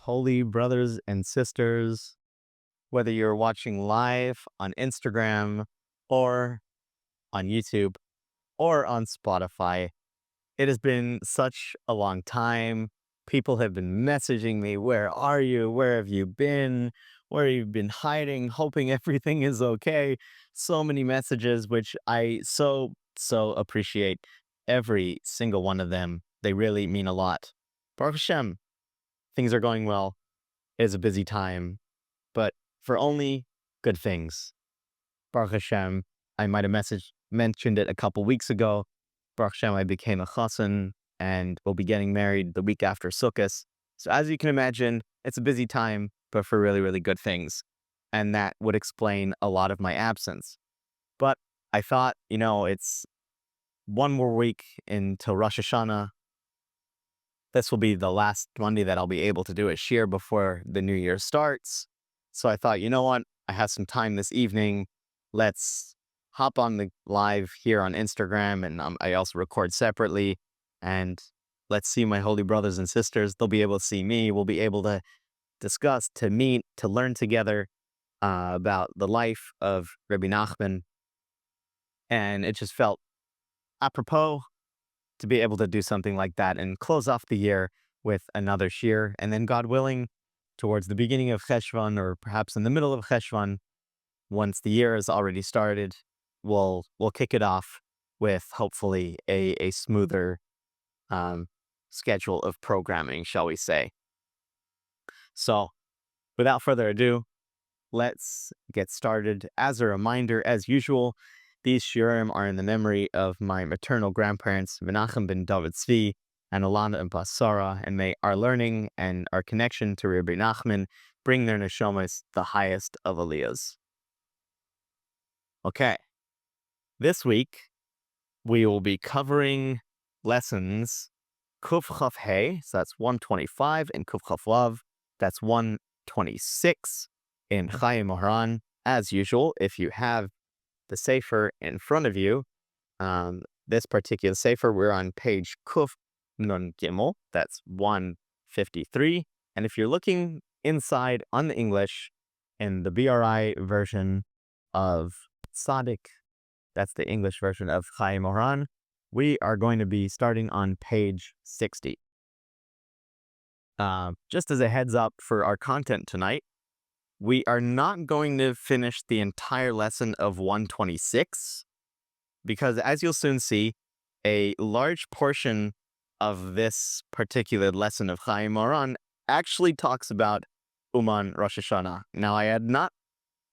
holy brothers and sisters, whether you're watching live on Instagram or on YouTube or on Spotify. It has been such a long time. People have been messaging me, where are you? Where have you been? Where have you been hiding? Hoping everything is okay. So many messages, which I so appreciate every single one of them. They really mean a lot. Baruch Hashem, things are going well. It is a busy time, but for only good things. Baruch Hashem, I might have mentioned it a couple weeks ago. Baruch Hashem, I became a chassan and will be getting married the week after Sukkot. So as you can imagine, it's a busy time, but for really, really good things. And that would explain a lot of my absence. But I thought, it's one more week until Rosh Hashanah. This will be the last Monday that I'll be able to do a shiur before the new year starts. So I thought, you know what? I have some time this evening. Let's hop on the live here on Instagram, and I also record separately. And let's see my holy brothers and sisters. They'll be able to see me. We'll be able to discuss, to meet, to learn together about the life of Rabbi Nachman. And it just felt apropos to be able to do something like that and close off the year with another shiur. And then, God willing, towards the beginning of Cheshvan, or perhaps in the middle of Cheshvan, once the year has already started, we'll kick it off with hopefully a smoother schedule of programming, shall we say. So, without further ado, let's get started. As a reminder, as usual, these shiurim are in the memory of my maternal grandparents, Menachem ben David Tzvi and Alana and Basara, and may our learning and our connection to Rabbi Nachman bring their neshamas the highest of aliyahs. Okay, this week we will be covering lessons Kuf Chaf Hey, so that's 125, and Kuf Chaf Lav, that's 126 in Chayei Moharan. As usual, if you have the sefer in front of you, this particular sefer, we're on page Kuf Nun Gimel, that's 153. And if you're looking inside on the English, in the BRI version of tzaddik, that's the English version of Chayei Moharan, we are going to be starting on page 60. Just as a heads up for our content tonight, we are not going to finish the entire lesson of 126, because as you'll soon see, a large portion of this particular lesson of Chayei Moharan actually talks about Uman Rosh Hashanah. Now, I had not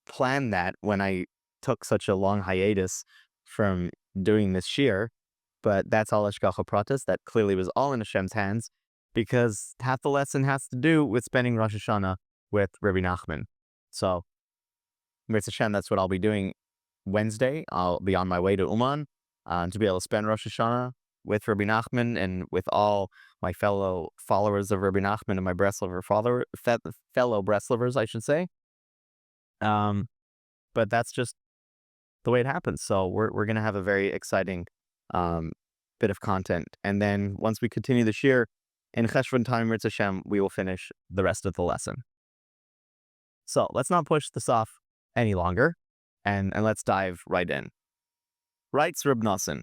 planned that when I took such a long hiatus from doing this shiur, but that's all Hashgacha Pratis. That clearly was all in Hashem's hands, because half the lesson has to do with spending Rosh Hashanah with Rabbi Nachman. So, Mirz Hashem, that's what I'll be doing Wednesday. I'll be on my way to Uman to be able to spend Rosh Hashanah with Rabbi Nachman and with all my fellow followers of Rabbi Nachman and my Breslover fellow Breslovers, I should say. But that's just the way it happens. So we're going to have a very exciting bit of content. And then once we continue the shiur in Cheshvan time, Mirz Hashem, we will finish the rest of the lesson. So let's not push this off any longer, and let's dive right in. Writes Reb Nosson,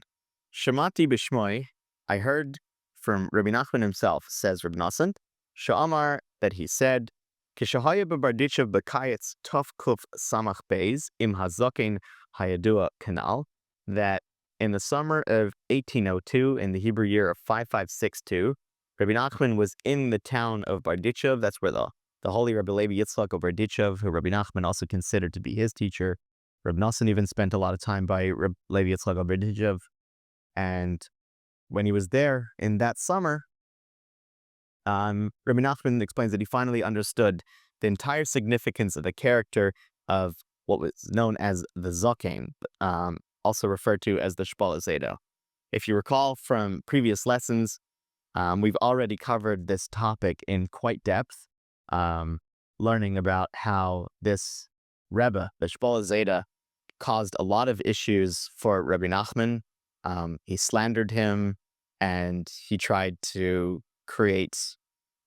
Shemati b'shmoi, I heard from Rabbi Nachman himself, says Reb Nosson, Sha'amar, that he said, Kishahaya b'Barditchev b'kayetz tov kuf samach beis im hazaken hayadua kanal, that in the summer of 1802, in the Hebrew year of 5562, Rabbi Nachman was in the town of Barditchev. That's where the holy Rabbi Levi Yitzchak of Barditchev, who Rabbi Nachman also considered to be his teacher. Reb Nosson even spent a lot of time by Rabbi Levi Yitzchak of Barditchev. And when he was there in that summer, Rabbi Nachman explains that he finally understood the entire significance of the character of what was known as the zaken, also referred to as the Shpala Zeta. If you recall from previous lessons, we've already covered this topic in quite depth, learning about how this Rebbe, the Shpala Zeta, caused a lot of issues for Rabbi Nachman. He slandered him, and he tried to create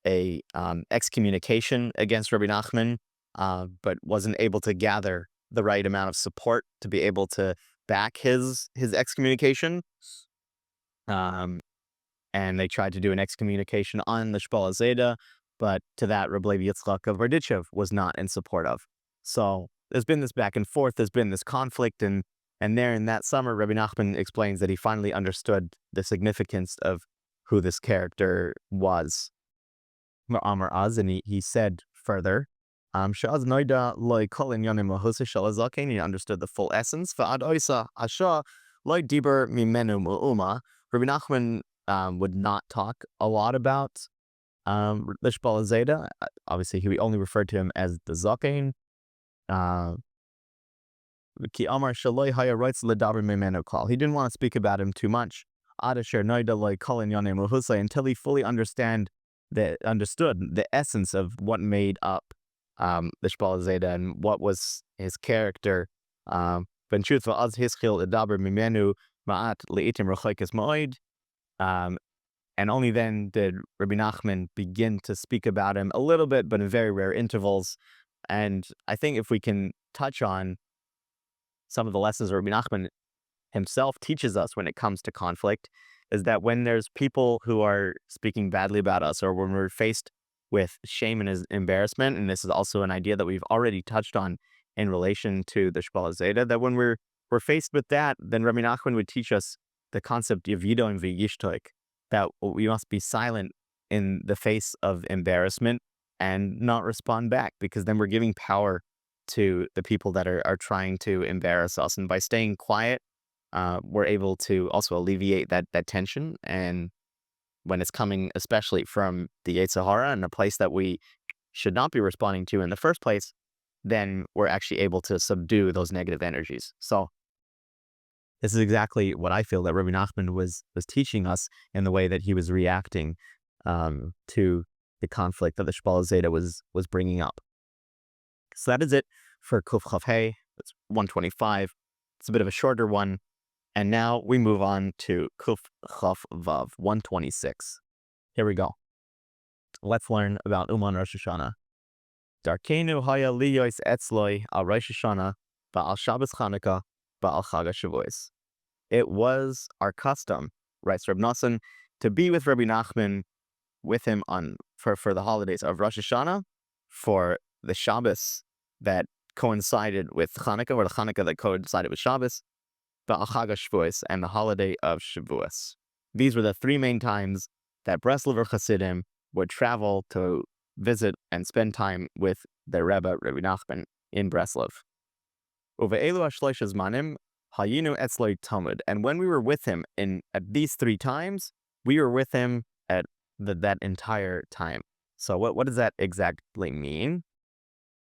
a excommunication against Rabbi Nachman, but wasn't able to gather the right amount of support to be able to back his excommunication. Um, and they tried to do an excommunication on the Shpal Zeda, but to that, Rabbi Yitzchak of Barditchev was not in support of. So there's been this back and forth, there's been this conflict, and there in that summer, Rabbi Nachman explains that he finally understood the significance of who this character was. Amar Az, and he said further, Sha'az noida loy kol inyanenu shel zaken, he understood the full essence. Va'ad oisa asha loy diber mimenu mu'uma. Rabbi Nachman would not talk a lot about the Shpal Zeda. Obviously, he only referred to him as the zaken. Ki amar shaloi haya writes ledaber mimenu kol. He didn't want to speak about him too much. Ad asher noida loy kol inyanenu until he fully understood the essence of what made up the Shpal Zeda and what was his character. And only then did Rabbi Nachman begin to speak about him a little bit, but in very rare intervals. And I think if we can touch on some of the lessons Rabbi Nachman himself teaches us when it comes to conflict, is that when there's people who are speaking badly about us, or when we're faced with shame and embarrassment, and this is also an idea that we've already touched on in relation to the Shpal Zeda, that when we're faced with that, then Rabbi Nachman would teach us the concept of yidoin v'yishtoik, that we must be silent in the face of embarrassment and not respond back, because then we're giving power to the people that are trying to embarrass us. And by staying quiet, we're able to also alleviate that tension. And when it's coming especially from the Yetzer Hara and a place that we should not be responding to in the first place, then we're actually able to subdue those negative energies. So this is exactly what I feel that Rabbi Nachman was teaching us in the way that he was reacting to the conflict that the Shpal Zeda was bringing up. So that is it for Kuf Chav Hey. It's 125. It's a bit of a shorter one. And now we move on to Kuf Chav Vav 126. Here we go. Let's learn about Uman Rosh Hashanah. Darkenu haya liyois etzloi al Rosh Hashanah ba'al Shabbos Chanukah ba'al Chag HaShavuos. It was our custom, writes Reb Nosson, to be with Rabbi Nachman, with him for the holidays of Rosh Hashanah, for the Shabbos that coincided with Chanukah, or the Chanukah that coincided with Shabbos, ba'al Chag HaShavuos, and the holiday of Shavuos. These were the three main times that Breslov Chassidim would travel to visit and spend time with their Rebbe, Rabbi Nachman, in Breslov. Uve'elu hashlosh zmanim hayinu etzloi tamud. And when we were with him at these three times, we were with him at that entire time. So what does that exactly mean?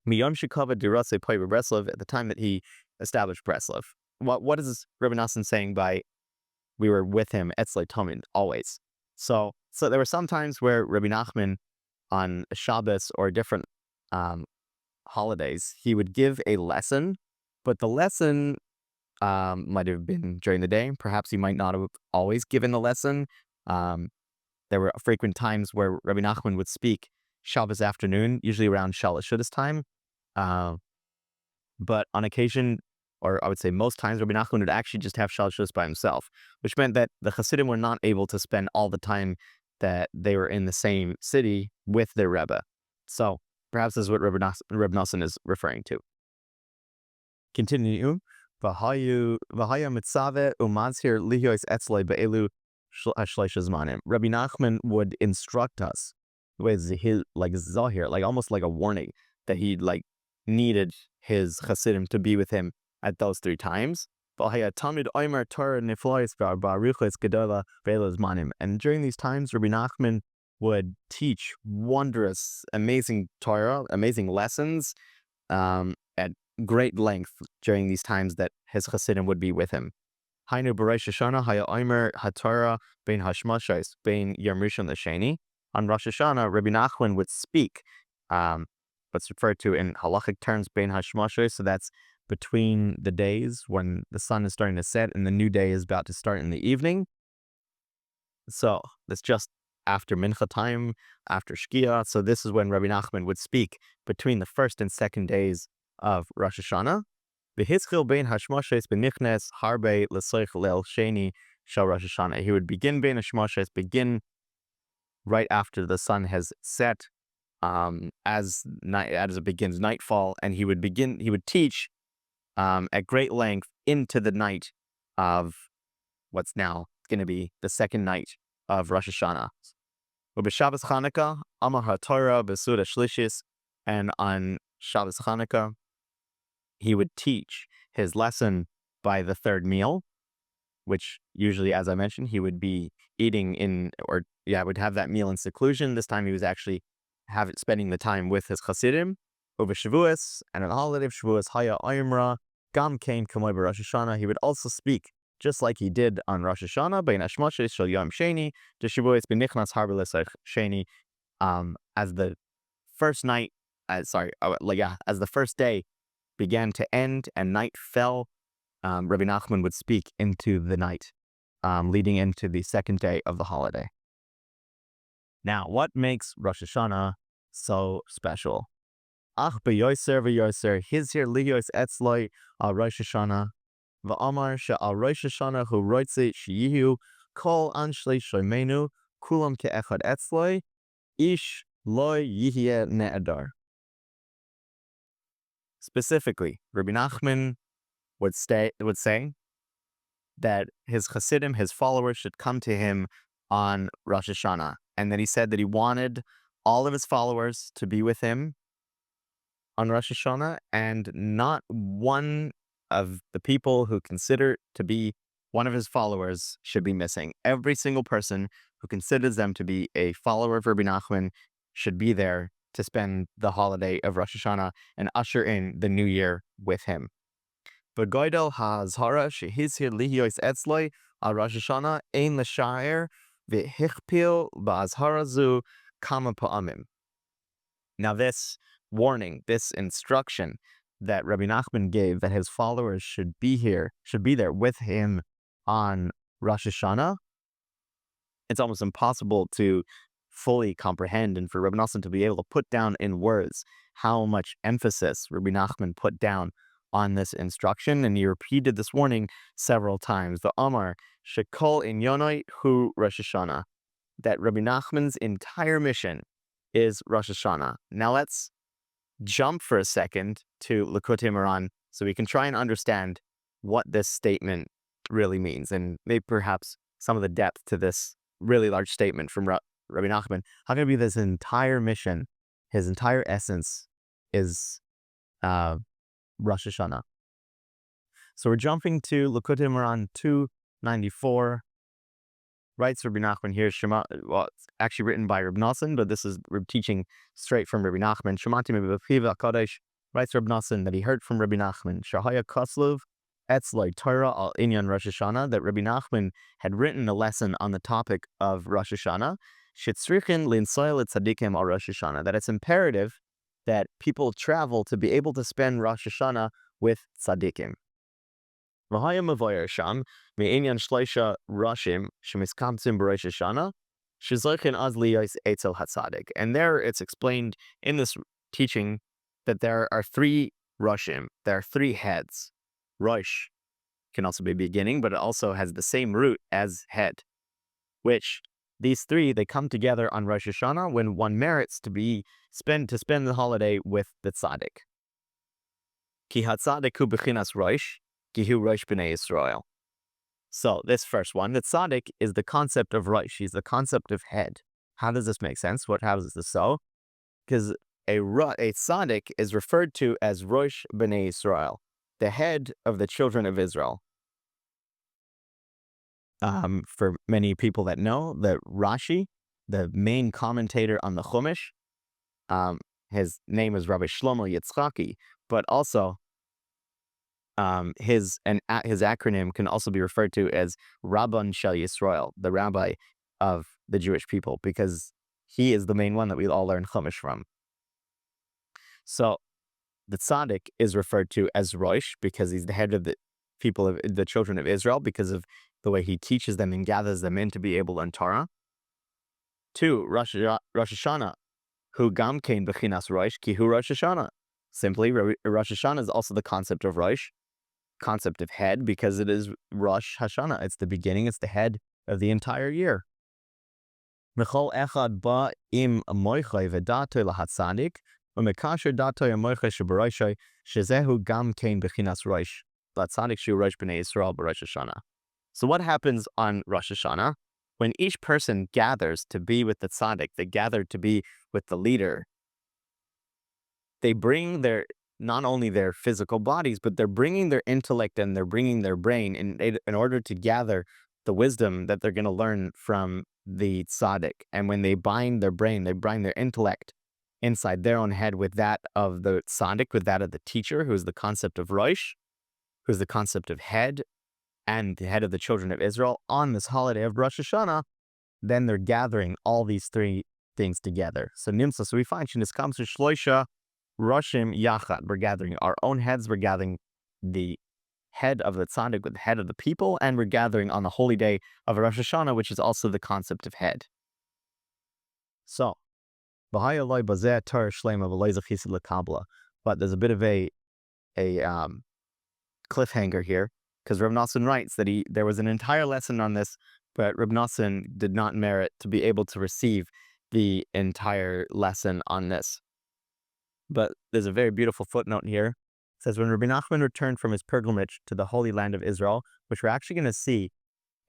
Miyom shekava dirase pay Breslov, at the time that he established Breslov. What is Rabbi Nosson saying by we were with him etzloi tamud, always? So there were some times where Rabbi Nachman, on Shabbos or different holidays, he would give a lesson, but the lesson might have been during the day. Perhaps he might not have always given the lesson. There were frequent times where Rabbi Nachman would speak Shabbos afternoon, usually around Shalosh Shudas time. But on occasion, or I would say most times, Rabbi Nachman would actually just have Shalosh Shudas by himself, which meant that the Hasidim were not able to spend all the time that they were in the same city with their Rebbe. So perhaps this is what Reb Nosson is referring to. Continue. V'haya mitzave umanzir lihyos etzloi be'elu shleish zmanim. Rabbi Nachman would instruct us with like zahir, like almost like a warning, that he needed his Hasidim to be with him at those three times. And during these times, Rabbi Nachman would teach wondrous, amazing Torah, amazing lessons at great length during these times that his Hasidim would be with him. Hainu b'Rosh Hashanah haya omer haTorah bein hashmashos bein Yom Rishon l'Sheni. On Rosh Hashanah, Rabbi Nachman would speak what's referred to in halachic terms bein hashmashos. So that's between the days when the sun is starting to set and the new day is about to start in the evening. So that's just after Mincha time, after Shkia. So this is when Rabbi Nachman would speak between the first and second days of Rosh Hashanah. V'hitzchil bein hashmoshes benichnes harbe l'soich leil sheni shel Rosh Hashanah. He would begin bein hashmoshes, begin right after the sun has set, as it begins nightfall, and he would teach at great length into the night of what's now going to be the second night of Rosh Hashanah. B'Shabbos Chanukah, Amar HaTorah B'Suda Shlishis, and on Shabbos Chanukah, he would teach his lesson by the third meal, which usually, as I mentioned, he would be eating would have that meal in seclusion. This time he was actually spending the time with his Chasidim. Over Shavuos, and on the holiday of Shavuos, Haya Ayimra, Gam Kain Kamoy Rosh Hashanah, he would also speak just like he did on Rosh Hashanah, Bein Hashmoshes Shel Yom Sheni, to Shavuos B'Nichnas Harbe L'Soich Sheni, as the first night, as the first day began to end and night fell, Rabbi Nachman would speak into the night, leading into the second day of the holiday. Now, what makes Rosh Hashanah so special? Ach beyoser v'yoser hizir liyos etzloi al Rosh Hashanah v'amar she'al Rosh Hashanah hu roitze sheyihu kol anshlei shoymenu kulam ke'echad etzloi ish loy yihye ne'adar. Specifically, Rabbi Nachman would say that his Hasidim, his followers, should come to him on Rosh Hashanah, and that he said that he wanted all of his followers to be with him on Rosh Hashanah, and not one of the people who consider to be one of his followers should be missing. Every single person who considers them to be a follower of Rabbi Nachman should be there to spend the holiday of Rosh Hashanah and usher in the new year with him. V'goydel ha'azhara shehizhir lihiyos etzloi al Rosh Hashanah ein l'sha'er v'hichpil ba'azhara zu kama pa'amim. Now this warning, this instruction that Rabbi Nachman gave, that his followers should be there with him on Rosh Hashanah, it's almost impossible to fully comprehend, and for Rabbi Nachman to be able to put down in words how much emphasis Rabbi Nachman put down on this instruction. And he repeated this warning several times. The Amar shekol inyanenu hu Rosh Hashanah, that Rabbi Nachman's entire mission is Rosh Hashanah. Now let's jump for a second to Likutei Moharan so we can try and understand what this statement really means, and maybe perhaps some of the depth to this really large statement from Rabbi Nachman. How can it be this entire mission, his entire essence, is Rosh Hashanah? So we're jumping to Likutei Moharan 294. Writes Rabbi Nachman here, it's actually written by Rabbi Nosson, but this is teaching straight from Rabbi Nachman. Shemati me'bepiv HaKadosh, writes Rabbi Nosson that he heard from Rabbi Nachman, Shahaya Koslov, Etzloi Torah al Inyan Rosh Hashanah, that Rabbi Nachman had written a lesson on the topic of Rosh Hashanah, Shetzrichin linsoil tzaddikim al Rosh Hashanah, that it's imperative that people travel to be able to spend Rosh Hashanah with tzaddikim. V'haya mavoyer sham me'inyan shleisha rashim shemiskamtzim b'Rosh Hashanah shezochin az liyos etzel hatzadik. And there it's explained in this teaching that there are three rashim, there are three heads. Rosh can also be beginning, but it also has the same root as head, which these three, they come together on Rosh Hashanah when one merits to spend the holiday with the tzaddik. Ki hatzadik hu b'chinas rosh, ki hu rosh b'nei Yisrael. So this first one, the tzaddik, is the concept of rosh. He's the concept of head. How does this make sense? How is this so? Because a tzaddik is referred to as rosh b'nei Yisrael, the head of the children of Israel. For many people that know, that Rashi, the main commentator on the Chumash, his name is Rabbi Shlomo Yitzchaki, but also his acronym can also be referred to as Rabban Shel Yisrael, the rabbi of the Jewish people, because he is the main one that we all learn Chumash from. So the tzaddik is referred to as Rosh because he's the head of the people of the children of Israel, because of the way he teaches them and gathers them in to be able to learn Torah. to Rosh Hashanah, hu gam kein bechinas Rosh, ki hu Rosh Hashanah. Simply, Rosh Hashanah is also the concept of Rosh, concept of head, because it is Rosh Hashanah. It's the beginning, it's the head of the entire year. Mechol echad ba im moichay v'datoi lahatzadik, u'mekasher datoi amoichay shebaroshai, shezehu gam kein bechinas Rosh, latzadik shu Rosh b'nei Yisrael b'Rosh Hashanah. So what happens on Rosh Hashanah? When each person gathers to be with the tzaddik, they gather to be with the leader, they bring not only their physical bodies, but they're bringing their intellect and they're bringing their brain in order to gather the wisdom that they're going to learn from the tzaddik. And when they bind their brain, they bind their intellect inside their own head with that of the tzaddik, with that of the teacher, who's the concept of Rosh, who's the concept of head, and the head of the children of Israel on this holiday of Rosh Hashanah, then they're gathering all these three things together. So Nimsa, so we find Shinis comes to Shloisha Roshim Yachad. We're gathering our own heads, we're gathering the head of the tzaddik with the head of the people, and we're gathering on the holy day of Rosh Hashanah, which is also the concept of head. So, but there's a bit of a cliffhanger here, because Reb Nosson writes that there was an entire lesson on this, but Reb Nosson did not merit to be able to receive the entire lesson on this. But there's a very beautiful footnote here. It says, when Rabbi Nachman returned from his pilgrimage to the Holy Land of Israel, which we're actually going to see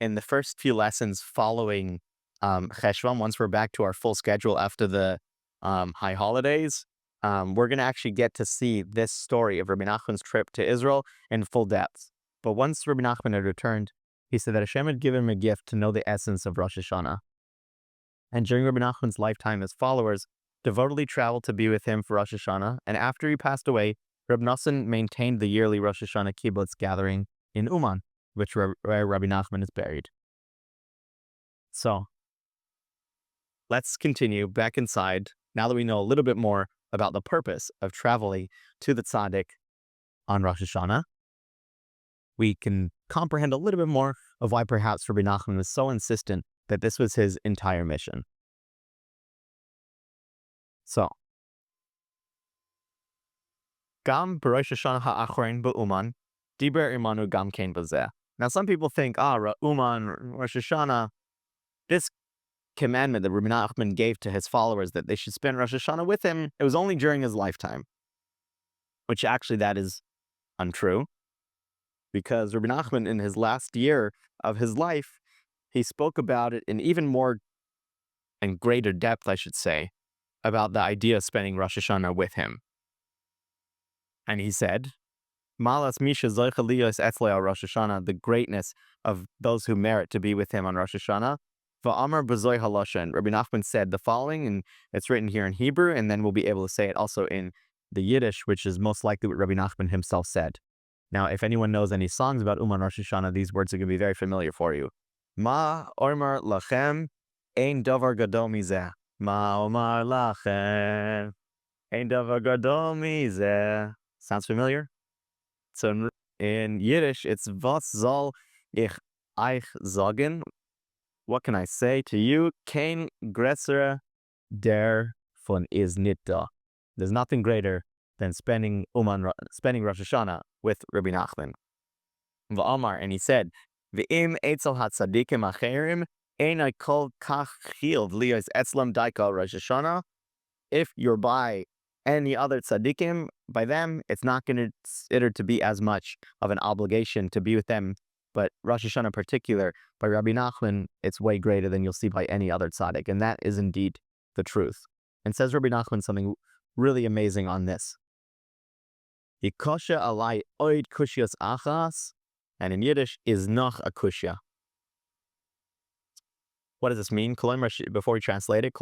in the first few lessons following Cheshvan, once we're back to our full schedule after the high holidays, we're going to actually get to see this story of Rabbi Nachman's trip to Israel in full depth. But once Rabbi Nachman had returned, he said that Hashem had given him a gift to know the essence of Rosh Hashanah. And during Rabbi Nachman's lifetime, his followers devotedly traveled to be with him for Rosh Hashanah, and after he passed away, Reb Nosson maintained the yearly Rosh Hashanah kibbutz gathering in Uman, where Rabbi Nachman is buried. So, let's continue back inside, now that we know a little bit more about the purpose of traveling to the tzaddik on Rosh Hashanah. We can comprehend a little bit more of why perhaps Rabbi Nachman was so insistent that this was his entire mission. So, Gam b'Rosh Hashanah ha'achrein b'Uman, diber imanu gam kein b'zeh. Now, some people think, Uman, Rosh Hashanah, this commandment that Rabbi Nachman gave to his followers that they should spend Rosh Hashanah with him, it was only during his lifetime. Which actually that is untrue, because Rabbi Nachman, in his last year of his life, he spoke about it in even more and greater depth, I should say, about the idea of spending Rosh Hashanah with him. And he said, Malas Misha Zoicha Liyos Etzlei Rosh Hashanah, the greatness of those who merit to be with him on Rosh Hashanah. Va'amar b'zoi haloshen. Rabbi Nachman said the following, and it's written here in Hebrew, and then we'll be able to say it also in the Yiddish, which is most likely what Rabbi Nachman himself said. Now, if anyone knows any songs about Uman Rosh Hashanah, these words are going to be very familiar for you. Ma ormar lachem ein davar gadol mizeh. Ma omar lachem ein davar gadol mizeh. Sounds familiar? So in Yiddish, it's was soll ich euch sagen? What can I say to you? Kein größerer der von is nit da. There's nothing greater than spending Rosh Hashanah with Rabbi Nachman. V'amar, and he said, V'im etzel hatzadikim acherim einai kol kach chil v'liyos etzlam daika Rosh Hashanah. If you're by any other tzaddikim, by them, it's not going to consider to be as much of an obligation to be with them. But Rosh Hashanah in particular, by Rabbi Nachman, it's way greater than you'll see by any other tzaddik. And that is indeed the truth. And says Rabbi Nachman something really amazing on this. Yikosha alai oid kushios achas, and in Yiddish, is noch a kushya. What does this mean? Before we translate it,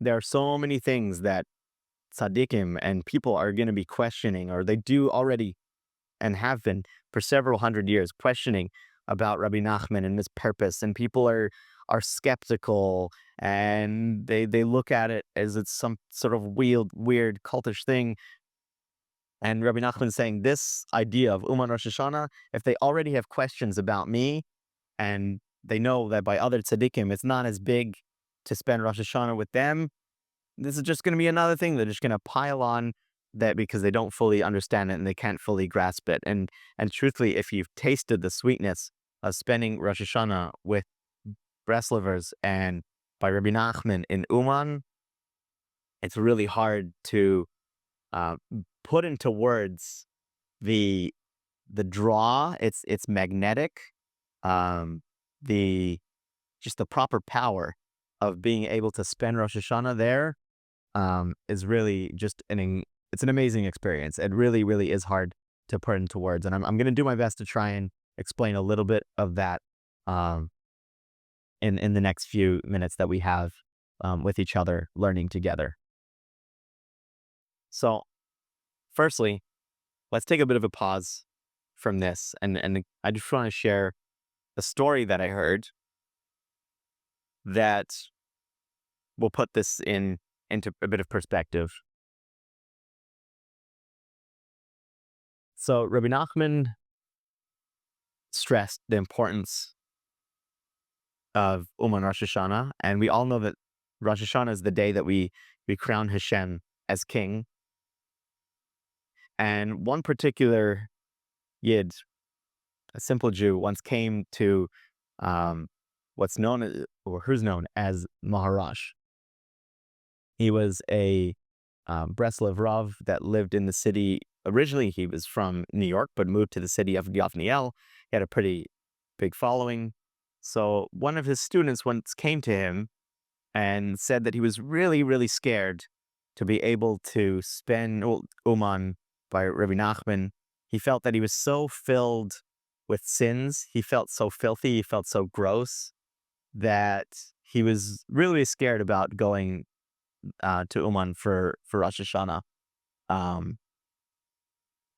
there are so many things that tzaddikim and people are going to be questioning, or they do already and have been for several hundred years, questioning about Rabbi Nachman and his purpose. And people are skeptical, and they look at it as it's some sort of weird cultish thing. And Rabbi Nachman is saying this idea of Uman Rosh Hashanah, if they already have questions about me, and they know that by other tzaddikim, it's not as big to spend Rosh Hashanah with them, this is just going to be another thing. They're just going to pile on that because they don't fully understand it and they can't fully grasp it. And truthfully, if you've tasted the sweetness of spending Rosh Hashanah with Breslovers and by Rabbi Nachman in Uman, it's really hard to uh, put into words the draw. It's magnetic. The just the proper power of being able to spend Rosh Hashanah there is really just it's an amazing experience. It really, really is hard to put into words. And I'm going to do my best to try and explain a little bit of that in the next few minutes that we have with each other learning together. So firstly, let's take a bit of a pause from this. And I just want to share a story that I heard that will put this into a bit of perspective. So Rabbi Nachman stressed the importance of Uman Rosh Hashanah, and we all know that Rosh Hashanah is the day that we crown Hashem as king. And one particular Yid, a simple Jew, once came to who's known as Mohorosh. He was a Breslov Rav that lived in the city. Originally, he was from New York, but moved to the city of Yavniel. He had a pretty big following. So one of his students once came to him and said that he was really, really scared to be able to spend Uman by Rabbi Nachman. He felt that he was so filled with sins. He felt so filthy. He felt so gross that he was really scared about going to Uman for Rosh Hashanah.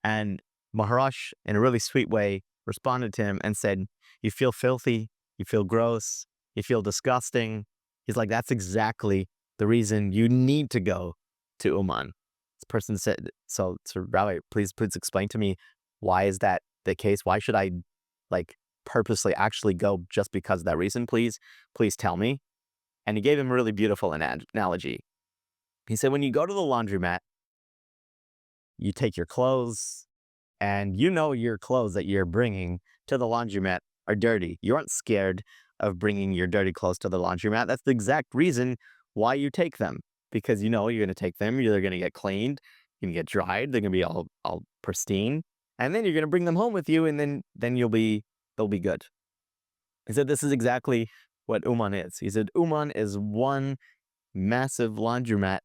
And Mohorosh, in a really sweet way, responded to him and said, "You feel filthy, you feel gross, you feel disgusting." He's like, "That's exactly the reason you need to go to Uman." This person said, so Rabbi, please explain to me, why is that the case? Why should I purposely actually go just because of that reason? Please tell me. And he gave him a really beautiful analogy. He said, when you go to the laundromat, you take your clothes, and your clothes that you're bringing to the laundromat are dirty. You aren't scared of bringing your dirty clothes to the laundromat. That's the exact reason why you take them, because you're going to take them, they're going to get cleaned, you're going to get dried, they're going to be all pristine, and then you're going to bring them home with you, and then they'll be good. He said this is exactly what Uman is. He said Uman is one massive laundromat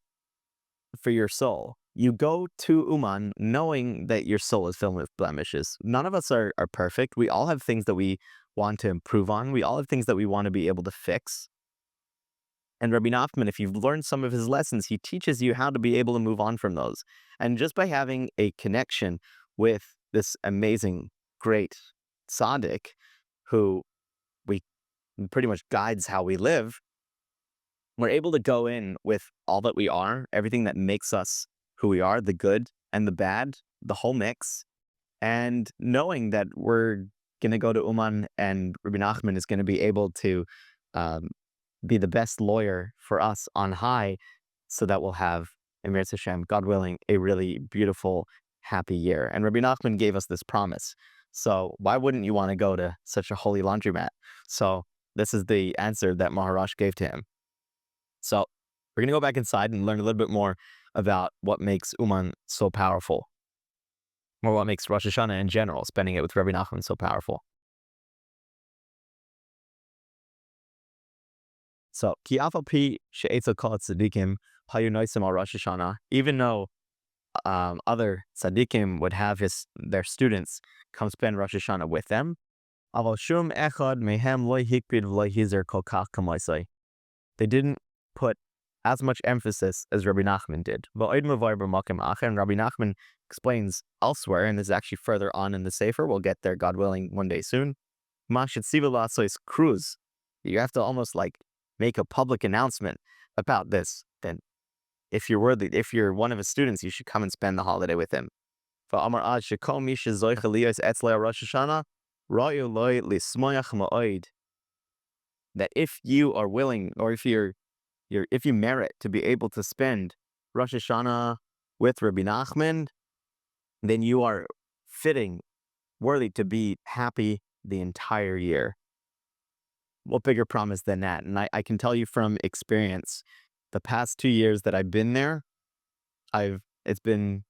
for your soul. You go to Uman knowing that your soul is filled with blemishes. None of us are perfect. We all have things that we want to improve on. We all have things that we want to be able to fix. And Rabbi Nachman, if you've learned some of his lessons, he teaches you how to be able to move on from those. And just by having a connection with this amazing, great tzaddik, who we pretty much guides how we live, we're able to go in with all that we are, everything that makes us who we are, the good and the bad, the whole mix, and knowing that we're going to go to Uman and Rabbi Nachman is going to be able to be the best lawyer for us on high, so that we'll have, Emir Hashem, God willing, a really beautiful, happy year. And Rabbi Nachman gave us this promise. So why wouldn't you want to go to such a holy laundromat? So this is the answer that Mohorosh gave to him. So we're going to go back inside and learn a little bit more about what makes Uman so powerful, or what makes Rosh Hashanah in general, spending it with Rabbi Nachman, so powerful. So, ki af al pi she'etzel kol tzaddikim hayu noisim al Rosh Hashanah, even though other tzaddikim would have their students come spend Rosh Hashanah with them, aval shum echad mehem lo hikpid v'lo hizer kol kach kamoisai. They didn't put as much emphasis as Rabbi Nachman did. And Rabbi Nachman explains elsewhere, and this is actually further on in the Sefer, we'll get there, God willing, one day soon. Cruise. You have to almost make a public announcement about this. Then if you're worthy, if you're one of his students, you should come and spend the holiday with him. V'amar ad shekol mi shezoich liyos etzlei Rosh Hashanah ra'yu loy lismoyach ma'od. That if you are willing, or if you merit to be able to spend Rosh Hashanah with Rabbi Nachman, then you are fitting, worthy to be happy the entire year. What bigger promise than that? And I can tell you from experience, the past 2 years that I've been there, it's been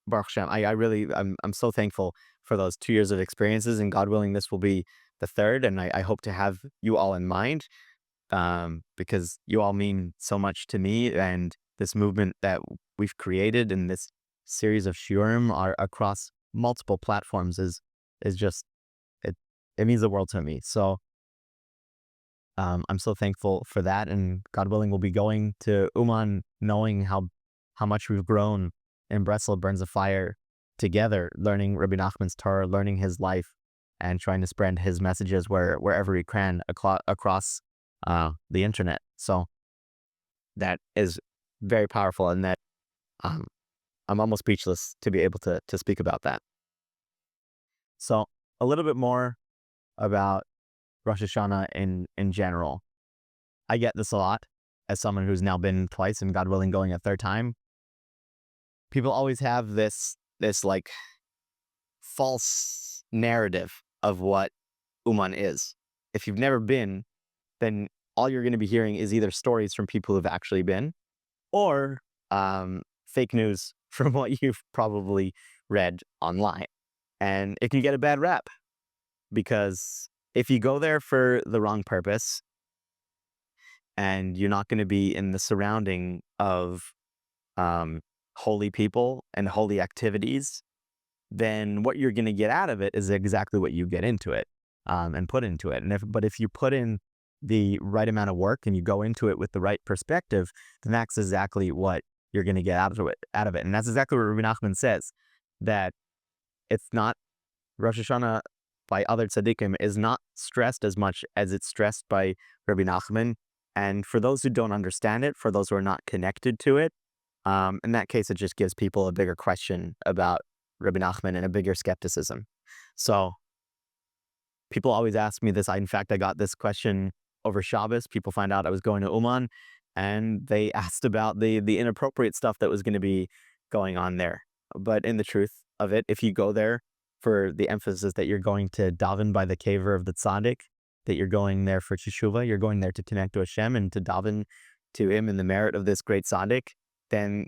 Baruch Hashem. I'm so thankful for those 2 years of experiences, and God willing, this will be the third. And I hope to have you all in mind, because you all mean so much to me, and this movement that we've created in this series of shiurim are across multiple platforms is just, it means the world to me. So I'm so thankful for that, and God willing, we'll be going to Uman knowing how much we've grown in Breslov Burns of Fire together, learning Rabbi Nachman's Torah, learning his life, and trying to spread his messages wherever we can across the internet. So that is very powerful, and that I'm almost speechless to be able to speak about that. So a little bit more about Rosh Hashanah in general. I get this a lot as someone who's now been twice, and God willing going a third time. People always have this like false narrative of what Uman is. If you've never been, then all you're going to be hearing is either stories from people who've actually been, or fake news from what you've probably read online. And it can get a bad rap, because if you go there for the wrong purpose, and you're not going to be in the surrounding of holy people and holy activities, then what you're going to get out of it is exactly what you get into it, and put into it. But if you put in the right amount of work and you go into it with the right perspective, then that's exactly what you're going to get out of it. And that's exactly what Rabbi Nachman says, that it's not, Rosh Hashanah by other tzaddikim is not stressed as much as it's stressed by Rabbi Nachman. And for those who don't understand it, for those who are not connected to it, in that case, it just gives people a bigger question about Rabbi Nachman and a bigger skepticism. So people always ask me this. In fact, I got this question over Shabbos. People find out I was going to Uman, and they asked about the inappropriate stuff that was going to be going on there. But in the truth of it, if you go there for the emphasis that you're going to daven by the caver of the tzaddik, that you're going there for teshuvah, you're going there to connect to Hashem and to daven to him in the merit of this great tzaddik, then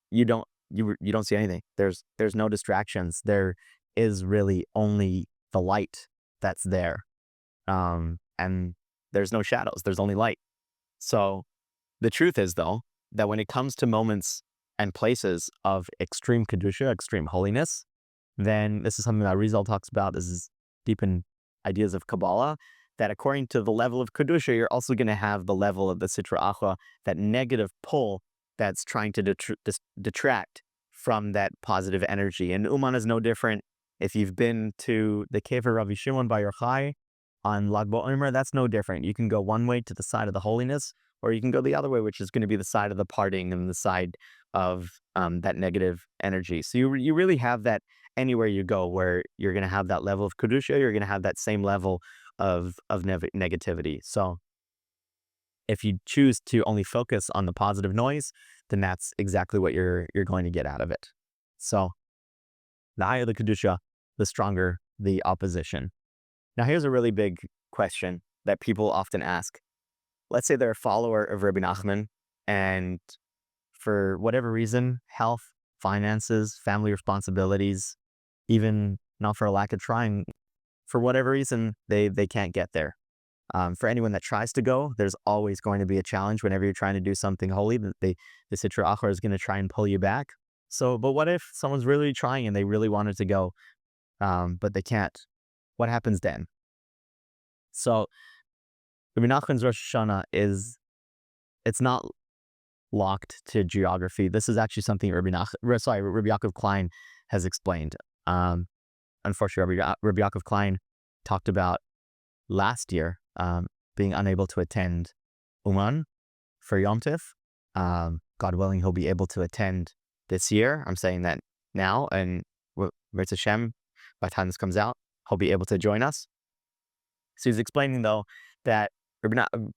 you don't see anything. There's no distractions. There is really only the light that's there, and there's no shadows. There's only light. So the truth is, though, that when it comes to moments and places of extreme kedusha, extreme holiness, then this is something that Rizal talks about. This is deep in ideas of Kabbalah, that according to the level of kedusha, you're also going to have the level of the sitra achra, that negative pull that's trying to detract from that positive energy. And Uman is no different. If you've been to the cave of Rabbi Shimon Bar Yochai on Lag BaOmer, that's no different. You can go one way to the side of the holiness, or you can go the other way, which is going to be the side of the parting and the side of that negative energy. So you really have that anywhere you go, where you're going to have that level of kedusha, you're going to have that same level of negativity. So if you choose to only focus on the positive noise, then that's exactly what you're going to get out of it. So the higher the kedusha, the stronger the opposition. Now here's a really big question that people often ask. Let's say they're a follower of Rabbi Nachman, and for whatever reason, health, finances, family responsibilities, even not for a lack of trying, for whatever reason, they can't get there. For anyone that tries to go, there's always going to be a challenge whenever you're trying to do something holy. The sitra achra is going to try and pull you back. So, but what if someone's really trying and they really wanted to go, but they can't? What happens then? So, Rabbi Nachman's Rosh Hashanah it's not locked to geography. This is actually something Rabbi Yaakov Klein has explained. Unfortunately, Rabbi Yaakov Klein talked about last year being unable to attend Uman for Yom Tif. God willing, he'll be able to attend this year. I'm saying that now, and Ritz Hashem, by the time this comes out, he'll be able to join us. So he's explaining, though, that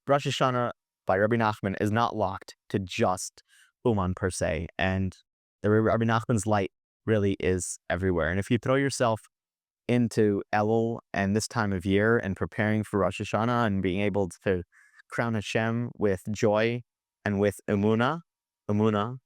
Rosh Hashanah by Rabbi Nachman is not locked to just Uman per se, and the Rabbi Nachman's light really is everywhere. And if you throw yourself into Elul and this time of year and preparing for Rosh Hashanah and being able to crown Hashem with joy and with Umuna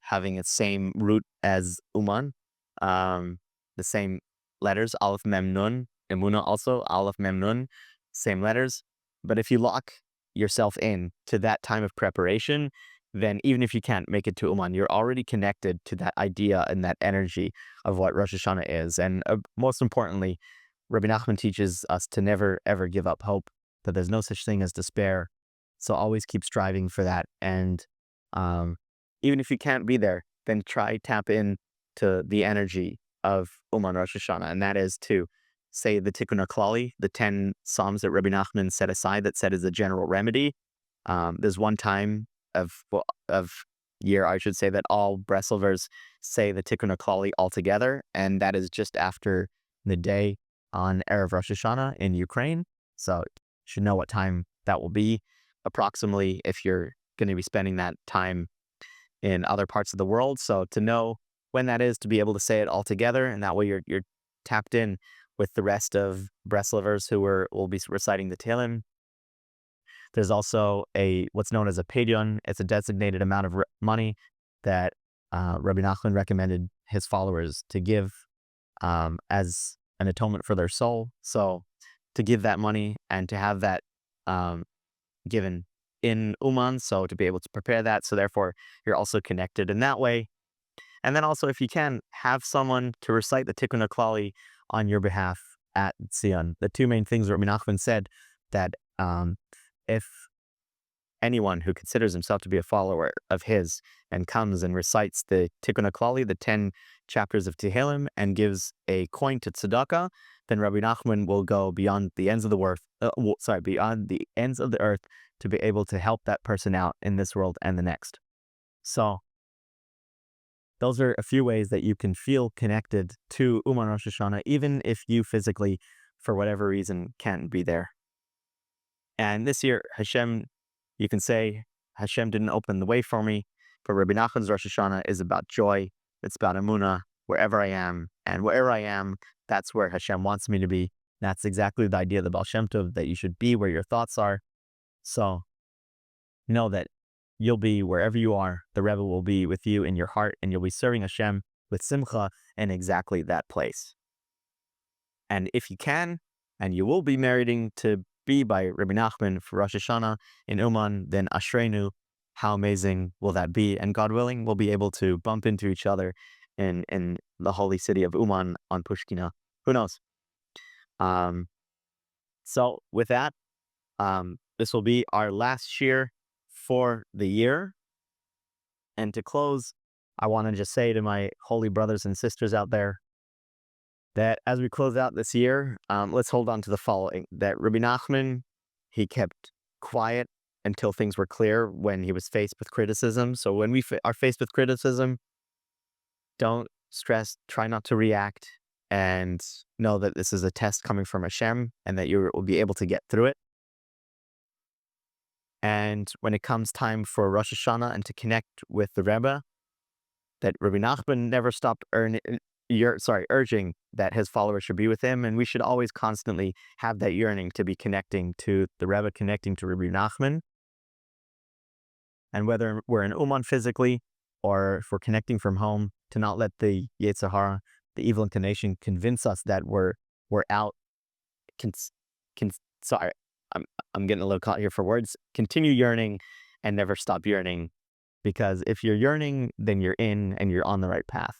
having its same root as Uman, the same letters, Aleph Mem Nun, Umuna also, Aleph Mem Nun, same letters. But if you lock yourself in to that time of preparation, then even if you can't make it to Uman, you're already connected to that idea and that energy of what Rosh Hashanah is. And most importantly, Rabbi Nachman teaches us to never, ever give up hope, that there's no such thing as despair. So always keep striving for that. And even if you can't be there, then tap in to the energy of Uman Rosh Hashanah. And that is to say the Tikkun HaKlali, the 10 Psalms that Rabbi Nachman set aside that said is a general remedy. There's one time of year, I should say, that all Breslovers say the Tikkun HaKlali all together, and that is just after the day on Erev Rosh Hashanah in Ukraine. So you should know what time that will be approximately if you're going to be spending that time in other parts of the world. So to know when that is, to be able to say it all together, and that way you're tapped in with the rest of Breslovers who will be reciting the Tehillim. There's also what's known as a pedion. It's a designated amount of money that Rabbi Nachman recommended his followers to give as an atonement for their soul. So to give that money and to have that given in Uman, so to be able to prepare that, so therefore you're also connected in that way. And then also, if you can, have someone to recite the Tikkun HaKlali on your behalf at Zion. The two main things Rabbi Nachman said, that if anyone who considers himself to be a follower of his and comes and recites the Tikkun HaKlali, the 10 chapters of Tehillim, and gives a coin to tzedakah, then Rabbi Nachman will go beyond the ends of the earth to be able to help that person out in this world and the next. So those are a few ways that you can feel connected to Uman Rosh Hashanah, even if you physically, for whatever reason, can't be there. And this year, you can say, Hashem didn't open the way for me, but Rabbi Nachman's Rosh Hashanah is about joy. It's about Emunah, wherever I am. And wherever I am, that's where Hashem wants me to be. That's exactly the idea of the Baal Shem Tov, that you should be where your thoughts are. So know that you'll be wherever you are. The Rebbe will be with you in your heart, and you'll be serving Hashem with simcha in exactly that place. And if you can, and you will be meriting to be by Rabbi Nachman for Rosh Hashanah in Uman, then Ashreinu, how amazing will that be? And God willing, we'll be able to bump into each other in the holy city of Uman on Pushkina. Who knows? So with that, this will be our last shiur for the year. And to close, I want to just say to my holy brothers and sisters out there that as we close out this year, let's hold on to the following: that Rabbi Nachman, he kept quiet until things were clear when he was faced with criticism. So when we are faced with criticism, don't stress, try not to react, and know that this is a test coming from Hashem and that you will be able to get through it. And when it comes time for Rosh Hashanah and to connect with the Rebbe, that Rabbi Nachman never stopped urging that his followers should be with him, and we should always constantly have that yearning to be connecting to the Rebbe, connecting to Rabbi Nachman. And whether we're in Uman physically or if we're connecting from home, to not let the Yetzer Hara, the evil inclination, convince us that we're out. Sorry, I'm getting a little caught here for words. Continue yearning and never stop yearning, because if you're yearning, then you're in and you're on the right path.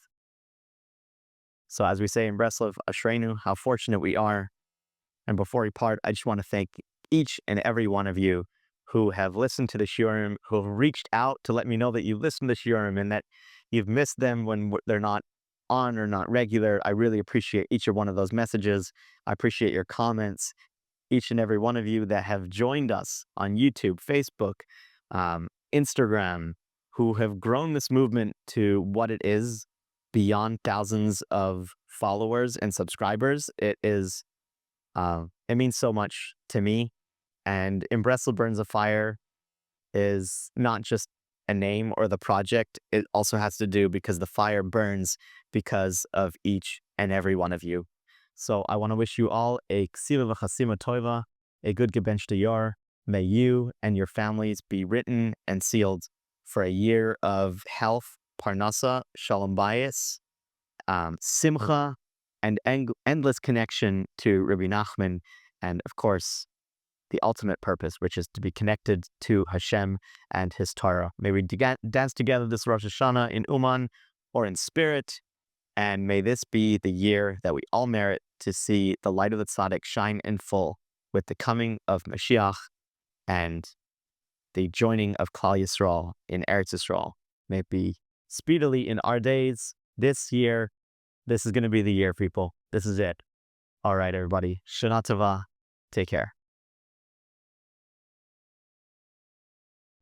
So as we say in Breslov, Ashreinu, how fortunate we are. And before we part, I just want to thank each and every one of you who have listened to the shiurim, who have reached out to let me know that you listened to the shiurim and that you've missed them when they're not on or not regular. I really appreciate each one of those messages. I appreciate your comments. Each and every one of you that have joined us on YouTube, Facebook, Instagram, who have grown this movement to what it is beyond thousands of followers and subscribers. It means so much to me. And In Breslov Burns a Fire is not just a name or the project. It also has to do because the fire burns because of each and every one of you. So I want to wish you all a ksiva v'chasima tova, a good gebench yor. May you and your families be written and sealed for a year of health, parnasa, shalom bayis, simcha, and endless connection to Rabbi Nachman, and of course, the ultimate purpose, which is to be connected to Hashem and His Torah. May we dance together this Rosh Hashanah in Uman or in spirit, and may this be the year that we all merit to see the light of the tzaddik shine in full with the coming of Mashiach and the joining of Klal Yisrael in Eretz Yisrael. May it be speedily in our days, this year. This is going to be the year, people. This is it. All right, everybody. Shana Tova. Take care.